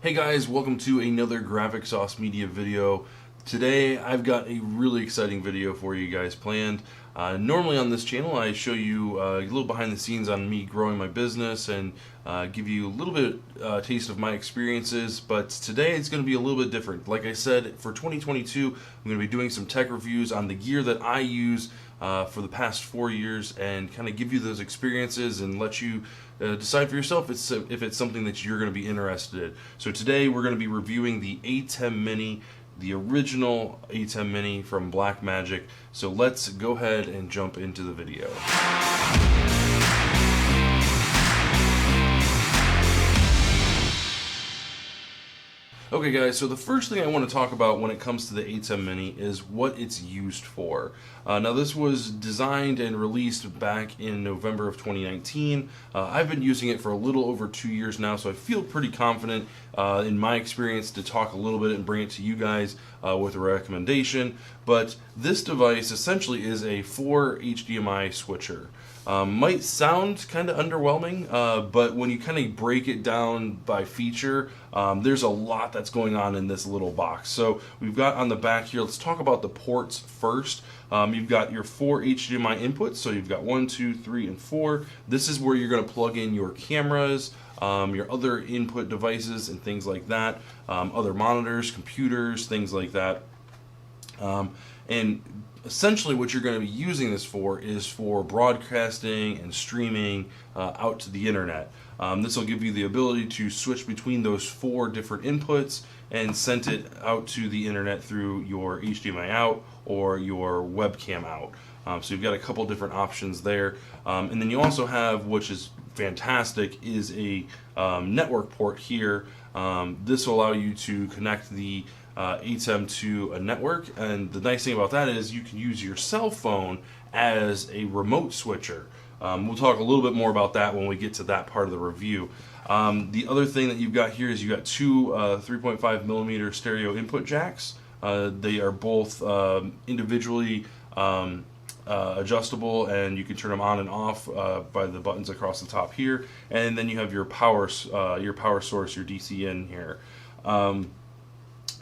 Hey guys, welcome to another Graphic Sauce Media video. Today I've got a really exciting video for you guys planned. Normally on this channel I show you a little behind the scenes on me growing my business and give you a little bit taste of my experiences, but today it's going to be a little bit different. Like I said, for 2022 I'm going to be doing some tech reviews on the gear that I use for the past 4 years and kind of give you those experiences and let you decide for yourself if it's something that you're going to be interested in. So today we're going to be reviewing the ATEM Mini, the original ATEM Mini from Blackmagic. So let's go ahead and jump into the video. Okay guys, so the first thing I want to talk about when it comes to the ATEM Mini is what it's used for. Now this was designed and released back in November of 2019. I've been using it for a little over 2 years now, so I feel pretty confident in my experience to talk a little bit and bring it to you guys with a recommendation. But this device essentially is a 4 HDMI switcher. Might sound kind of underwhelming, but when you kind of break it down by feature, there's a lot that's going on in this little box. So we've got on the back here, let's talk about the ports first. You've got your 4 HDMI inputs, so you've got 1, 2, 3, and 4. This is where you're going to plug in your cameras, your other input devices and things like that, other monitors, computers, things like that. And essentially what you're going to be using this for is for broadcasting and streaming out to the internet. This will give you the ability to switch between those 4 different inputs and send it out to the internet through your HDMI out or your webcam out. So you've got a couple different options there. And then you also have, which is fantastic, is a network port here. This will allow you to connect the ATEM to a network, and the nice thing about that is you can use your cell phone as a remote switcher. We'll talk a little bit more about that when we get to that part of the review. The other thing that you've got here is you've got 2 3.5 millimeter stereo input jacks. They are both individually adjustable, and you can turn them on and off by the buttons across the top here. And then you have your power source, your DC in here.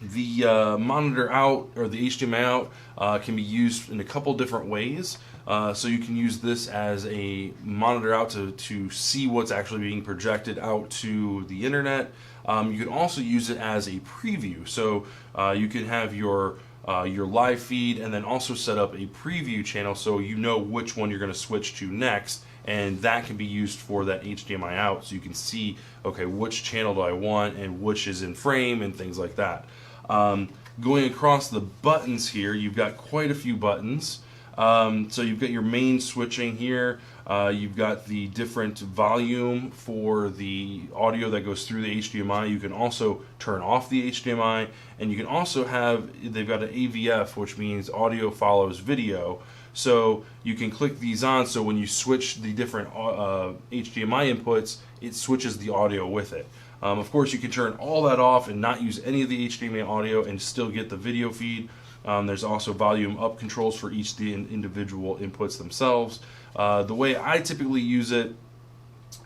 The monitor out, or the HDMI out, can be used in a couple different ways. So you can use this as a monitor out to see what's actually being projected out to the internet. You can also use it as a preview. So you can have your live feed and then also set up a preview channel so you know which one you're going to switch to next. And that can be used for that HDMI out, so you can see, okay, which channel do I want and which is in frame and things like that. Going across the buttons here, you've got quite a few buttons. So you've got your main switching here. You've got the different volume for the audio that goes through the HDMI. You can also turn off the HDMI, and you can also have, they've got an AVF, which means audio follows video. So you can click these on, so when you switch the different HDMI inputs, it switches the audio with it. Of course, you can turn all that off and not use any of the HDMI audio and still get the video feed. There's also volume up controls for each of the individual inputs themselves. The way I typically use it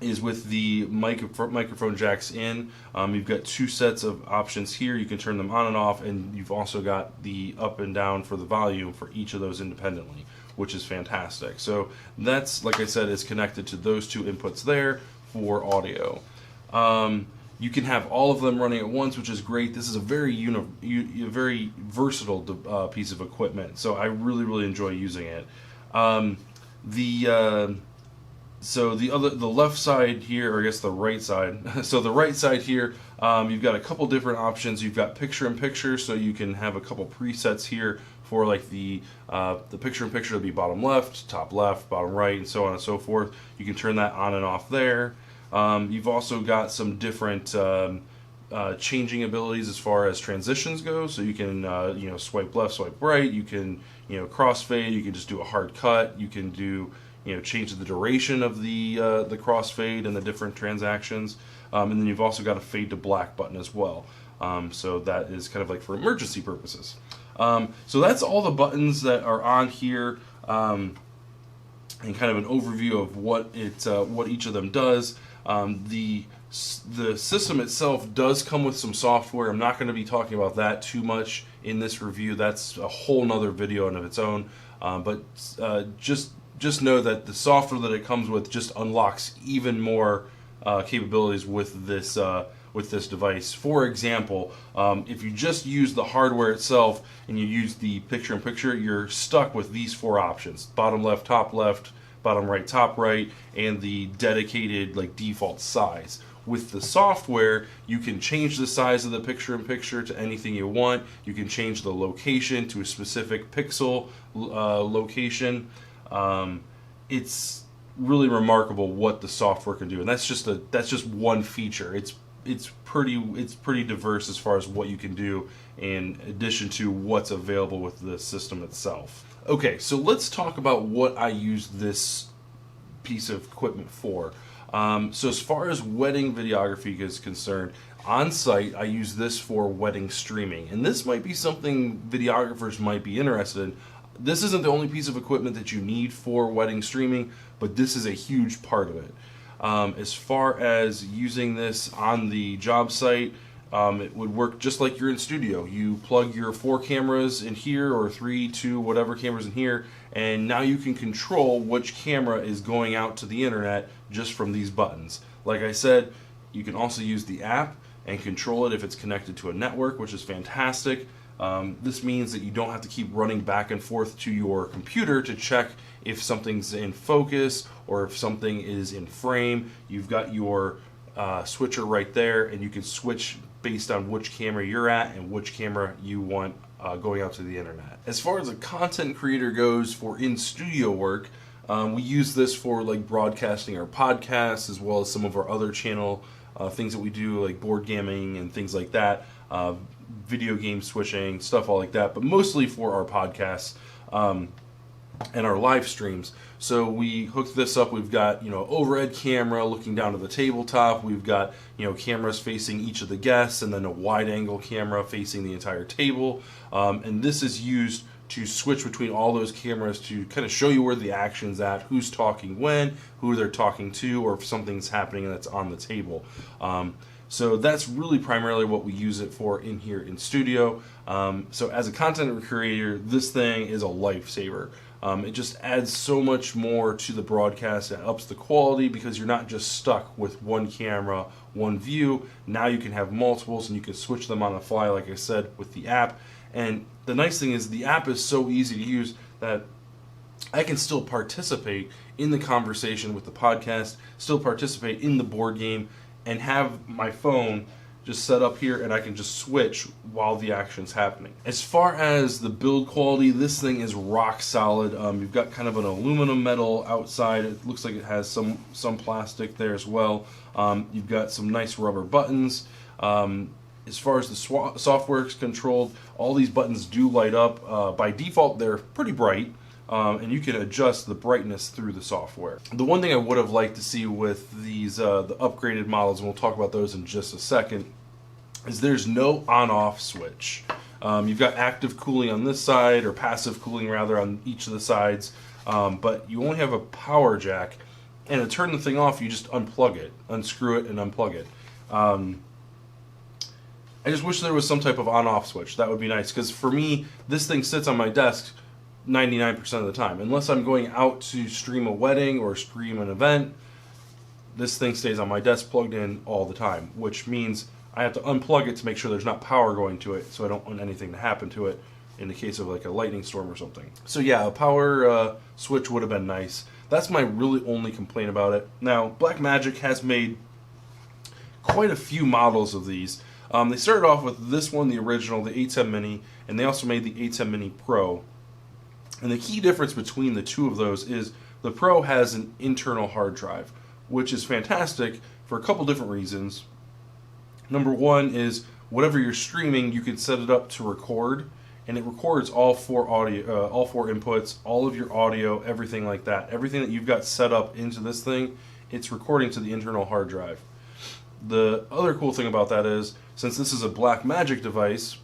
is with the microphone jacks in. You've got 2 sets of options here. You can turn them on and off, and you've also got the up and down for the volume for each of those independently, which is fantastic. So that's, like I said, is connected to those 2 inputs there for audio. You can have all of them running at once, which is great. This is a very versatile piece of equipment, so I really enjoy using it. So the left side here, or I guess the right side. So the right side here, you've got a couple different options. You've got picture-in-picture, so you can have a couple presets here for like the picture-in-picture to be bottom left, bottom right, and so on and so forth. You can turn that on and off there. You've also got some different changing abilities as far as transitions go. So you can swipe left, swipe right. You can crossfade. You can just do a hard cut. You can do change the duration of the crossfade and the different transactions. And then you've also got a fade to black button as well. So that is kind of like for emergency purposes. So that's all the buttons that are on here. And kind of an overview of what each of them does. The system itself does come with some software. I'm not going to be talking about that too much in this review. That's a whole nother video in of its own. But just know that the software that it comes with just unlocks even more capabilities with this device. For example, if you just use the hardware itself and you use the picture-in-picture, you're stuck with these four options: bottom left, bottom right, top right, and the dedicated like default size. With the software, you can change the size of the picture-in-picture to anything you want. You can change the location to a specific pixel location. It's really remarkable what the software can do, and that's just one feature. It's pretty diverse as far as what you can do in addition to what's available with the system itself. Okay, so let's talk about what I use this piece of equipment for. So as far as wedding videography is concerned, on site I use this for wedding streaming, and this might be something videographers might be interested in. This isn't the only piece of equipment that you need for wedding streaming, but this is a huge part of it. As far as using this on the job site, it would work just like you're in studio. You plug your 4 cameras in here, or 3, 2, whatever cameras in here, and now you can control which camera is going out to the internet just from these buttons. Like I said, you can also use the app and control it if it's connected to a network, which is fantastic. This means that you don't have to keep running back and forth to your computer to check if something's in focus or if something is in frame. You've got your switcher right there, and you can switch based on which camera you're at and which camera you want going out to the internet. As far as a content creator goes for in-studio work, we use this for like broadcasting our podcasts, as well as some of our other channel things that we do, like board gaming and things like that, video game switching, stuff all like that, but mostly for our podcasts and our live streams. So we hooked this up. We've got, overhead camera looking down to the tabletop. We've got, cameras facing each of the guests, and then a wide angle camera facing the entire table. And this is used to switch between all those cameras to kind of show you where the action's at, who's talking when, who they're talking to, or if something's happening that's on the table. So that's really primarily what we use it for in here in studio. So as a content creator, this thing is a lifesaver. It just adds so much more to the broadcast. It ups the quality because you're not just stuck with one camera, one view. Now you can have multiples, and you can switch them on the fly, like I said, with the app. And the nice thing is the app is so easy to use that I can still participate in the conversation with the podcast, still participate in the board game, and have my phone just set up here, and I can just switch while the action's happening. As far as the build quality, this thing is rock solid. You've got kind of an aluminum metal outside. It looks like it has some plastic there as well. You've got some nice rubber buttons. As far as the software is controlled, all these buttons do light up. By default, they're pretty bright. And you can adjust the brightness through the software. The one thing I would have liked to see with these the upgraded models, and we'll talk about those in just a second, is there's no on-off switch. You've got active cooling on this side, or passive cooling rather, on each of the sides, but you only have a power jack, and to turn the thing off, you just unplug it, unscrew it, and unplug it. I just wish there was some type of on-off switch. That would be nice, because for me, this thing sits on my desk 99% of the time. Unless I'm going out to stream a wedding or stream an event, this thing stays on my desk plugged in all the time, which means I have to unplug it to make sure there's not power going to it, so I don't want anything to happen to it in the case of like a lightning storm or something. So yeah, a power switch would have been nice. That's my really only complaint about it. Now, Blackmagic has made quite a few models of these. They started off with this one, the original, the ATEM Mini, and they also made the ATEM Mini Pro. And the key difference between the two of those is the Pro has an internal hard drive, which is fantastic for a couple different reasons. Number one is whatever you're streaming, you can set it up to record, and it records all four inputs, all of your audio, everything like that. Everything that you've got set up into this thing, it's recording to the internal hard drive. The other cool thing about that is, since this is a Blackmagic device,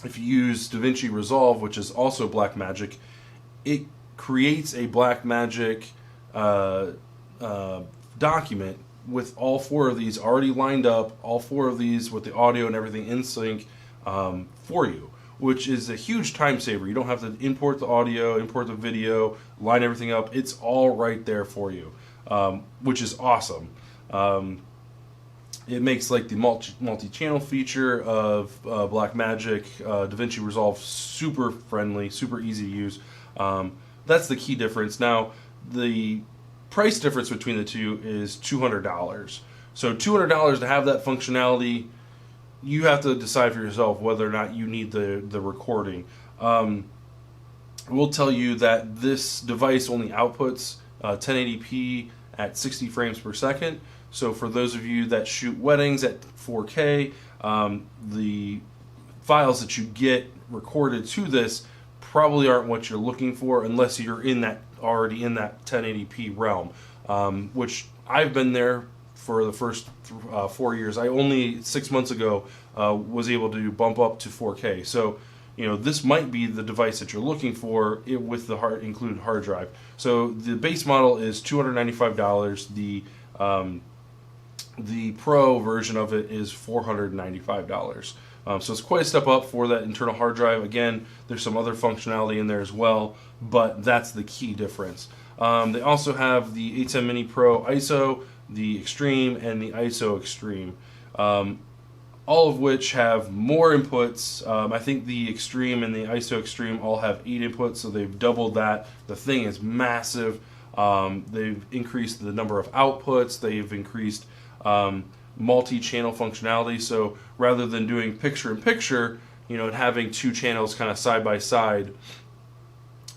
if you use DaVinci Resolve, which is also Blackmagic, it creates a Blackmagic document with all four of these already lined up, all four of these with the audio and everything in sync for you, which is a huge time saver. You don't have to import the audio, import the video, line everything up. It's all right there for you, which is awesome. It makes like the multi-channel feature of Blackmagic DaVinci Resolve super friendly, super easy to use. That's the key difference. Now, the price difference between the two is $200. So $200 to have that functionality, you have to decide for yourself whether or not you need the recording. We'll tell you that this device only outputs 1080p at 60 frames per second. So for those of you that shoot weddings at 4K, the files that you get recorded to this probably aren't what you're looking for unless you're already in that 1080p realm, which I've been there for the first 4 years. I only 6 months ago was able to bump up to 4K. So this might be the device that you're looking for with the included hard drive. So the base model is $295. The Pro version of it is $495. So it's quite a step up for that internal hard drive. Again, there's some other functionality in there as well, but that's the key difference. They also have the ATEM Mini Pro ISO, the Extreme, and the ISO Extreme, all of which have more inputs. I think the Extreme and the ISO Extreme all have 8 inputs, so they've doubled that. The thing is massive. They've increased the number of outputs. They've increased multi-channel functionality. So rather than doing picture-in-picture, and having 2 channels kind of side by side,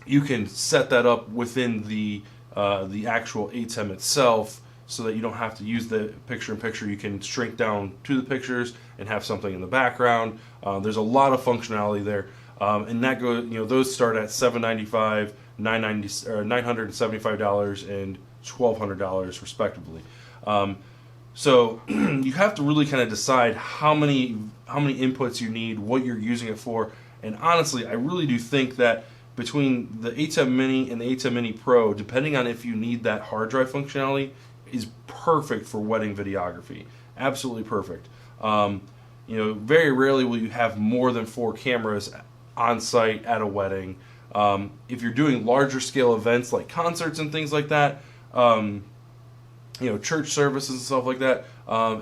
you can set that up within the actual ATEM itself, so that you don't have to use the picture-in-picture. You can shrink down to the pictures and have something in the background. There's a lot of functionality there, and that goes. Those start at $795, $975, and $1,200 respectively. So you have to really kind of decide how many inputs you need, what you're using it for, and honestly, I really do think that between the ATEM Mini and the ATEM Mini Pro, depending on if you need that hard drive functionality, is perfect for wedding videography. Absolutely perfect. Very rarely will you have more than 4 cameras on site at a wedding. If you're doing larger scale events like concerts and things like that, church services and stuff like that,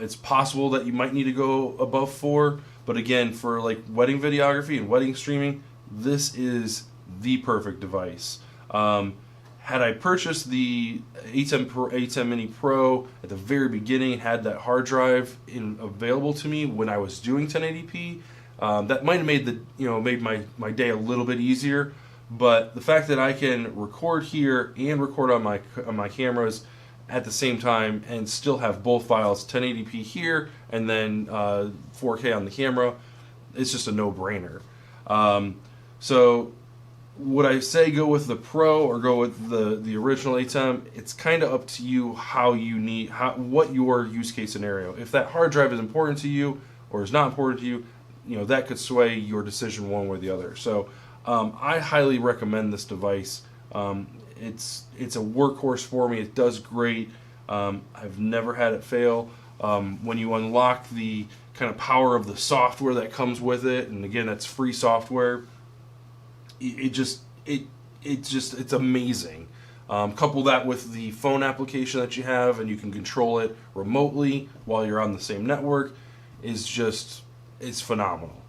it's possible that you might need to go above 4. But again, for like wedding videography and wedding streaming, this is the perfect device. Had I purchased the ATEM Mini Pro at the very beginning and had that hard drive available to me when I was doing 1080p, that might have made made my day a little bit easier. But the fact that I can record here and record on my cameras at the same time and still have both files, 1080p here and then 4K on the camera, it's just a no-brainer. So would I say go with the Pro or go with the original ATEM? It's kind of up to you what your use case scenario. If that hard drive is important to you or is not important to you, that could sway your decision one way or the other. So I highly recommend this device. It's a workhorse for me. It does great. I've never had it fail. When you unlock the kind of power of the software that comes with it, and again, that's free software, it's amazing. Couple that with the phone application that you have, and you can control it remotely while you're on the same network. It's phenomenal.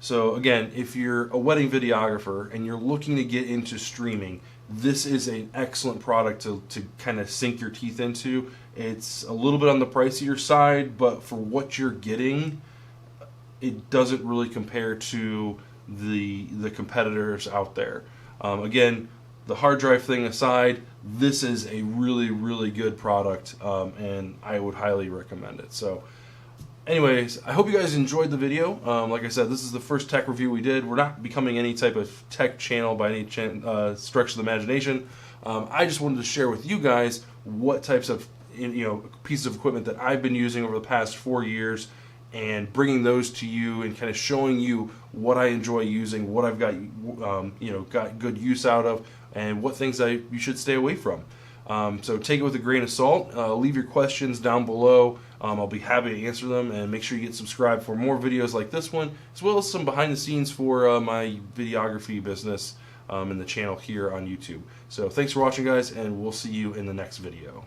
So again, if you're a wedding videographer and you're looking to get into streaming, this is an excellent product to kind of sink your teeth into. It's a little bit on the pricier side, but for what you're getting, it doesn't really compare to the competitors out there. Again, the hard drive thing aside, this is a really, really good product, and I would highly recommend it. So anyways, I hope you guys enjoyed the video. Like I said, this is the first tech review we did. We're not becoming any type of tech channel by any stretch of the imagination. I just wanted to share with you guys what types of pieces of equipment that I've been using over the past 4 years, and bringing those to you and kind of showing you what I enjoy using, what I've got got good use out of, and what things you should stay away from. So take it with a grain of salt. Leave your questions down below. I'll be happy to answer them, and make sure you get subscribed for more videos like this one, as well as some behind the scenes for my videography business and the channel here on YouTube. So thanks for watching, guys, and we'll see you in the next video.